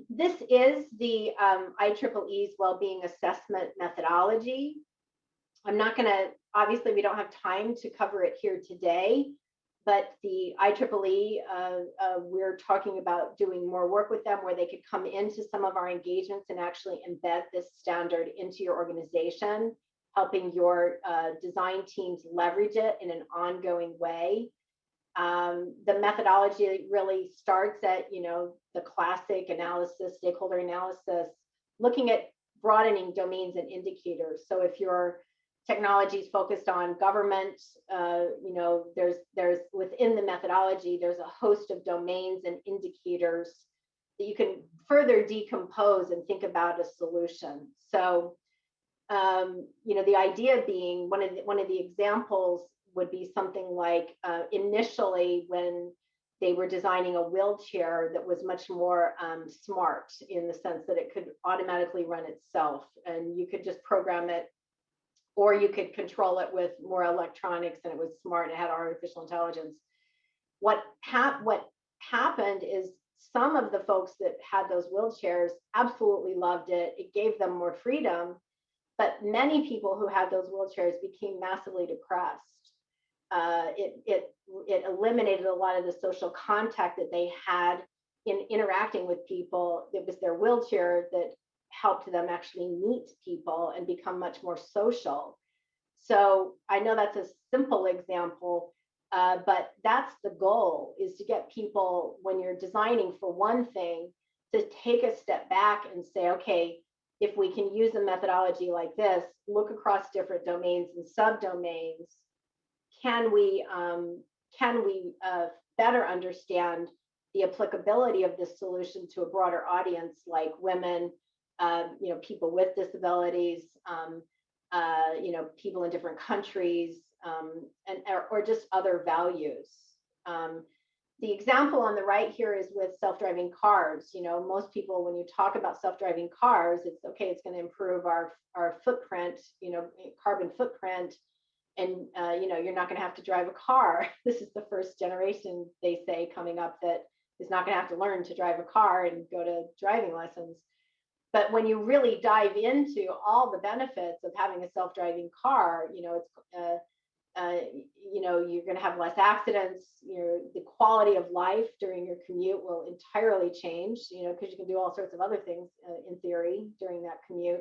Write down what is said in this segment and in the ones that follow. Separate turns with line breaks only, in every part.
This is the IEEE's well-being assessment methodology. I'm not going to, obviously we don't have time to cover it here today, but the IEEE, we're talking about doing more work with them where they could come into some of our engagements and actually embed this standard into your organization, helping your design teams leverage it in an ongoing way. The methodology really starts at, the classic analysis, stakeholder analysis, looking at broadening domains and indicators. So if your technology is focused on government, there's within the methodology, there's a host of domains and indicators that you can further decompose and think about a solution. So, the idea being one of the examples would be something like initially when they were designing a wheelchair that was much more smart in the sense that it could automatically run itself and you could just program it, or you could control it with more electronics and it was smart and it had artificial intelligence. What happened is some of the folks that had those wheelchairs absolutely loved it. It gave them more freedom, but many people who had those wheelchairs became massively depressed. It eliminated a lot of the social contact that they had in interacting with people. It was their wheelchair that helped them actually meet people and become much more social. So I know that's a simple example, but that's the goal, is to get people, when you're designing for one thing, to take a step back and say, okay, if we can use a methodology like this, look across different domains and subdomains, can we better understand the applicability of this solution to a broader audience like women, people with disabilities, people in different countries, or just other values. The example on the right here is with self-driving cars. Most people, when you talk about self-driving cars, it's okay, it's going to improve our footprint, carbon footprint. And, you're not going to have to drive a car. This is the first generation, they say, coming up that is not going to have to learn to drive a car and go to driving lessons. But when you really dive into all the benefits of having a self-driving car, it's, you're going to have less accidents. The quality of life during your commute will entirely change, because you can do all sorts of other things in theory during that commute.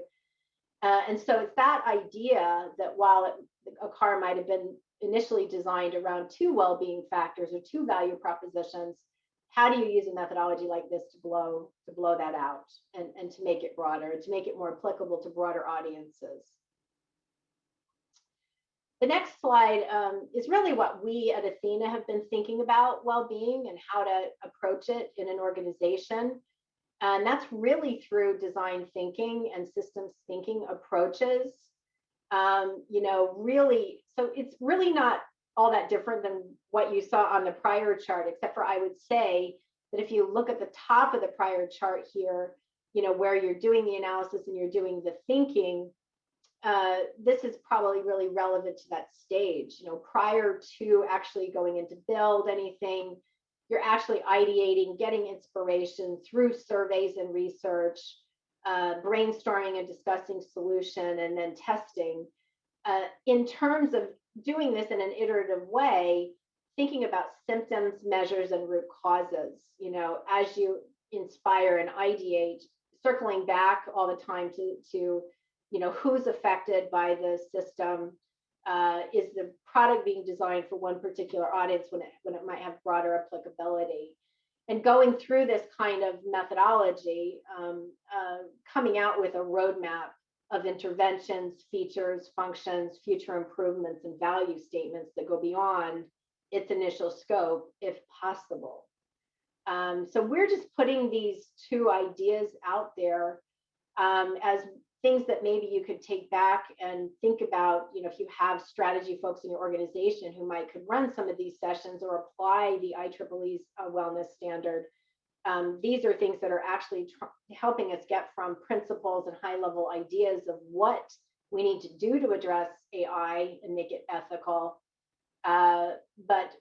And so it's that idea that while a car might have been initially designed around two well-being factors or two value propositions, how do you use a methodology like this to blow that out and to make it broader, to make it more applicable to broader audiences? The next slide is really what we at Athena have been thinking about well-being and how to approach it in an organization. And that's really through design thinking and systems thinking approaches. So it's really not all that different than what you saw on the prior chart, except for I would say that if you look at the top of the prior chart here, where you're doing the analysis and you're doing the thinking, this is probably really relevant to that stage. Prior to actually going into build anything, you're actually ideating, getting inspiration through surveys and research, brainstorming and discussing solution, and then testing. In terms of doing this in an iterative way, thinking about symptoms, measures, and root causes, as you inspire and ideate, circling back all the time to who's affected by the system. Is the product being designed for one particular audience when it might have broader applicability? And going through this kind of methodology, coming out with a roadmap of interventions, features, functions, future improvements, and value statements that go beyond its initial scope, if possible. So we're just putting these two ideas out there as things that maybe you could take back and think about, if you have strategy folks in your organization who could run some of these sessions or apply the IEEE's wellness standard, these are things that are actually helping us get from principles and high level ideas of what we need to do to address AI and make it ethical, but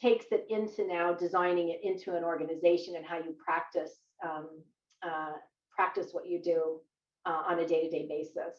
takes it into now designing it into an organization and how you practice practice what you do on a day-to-day basis.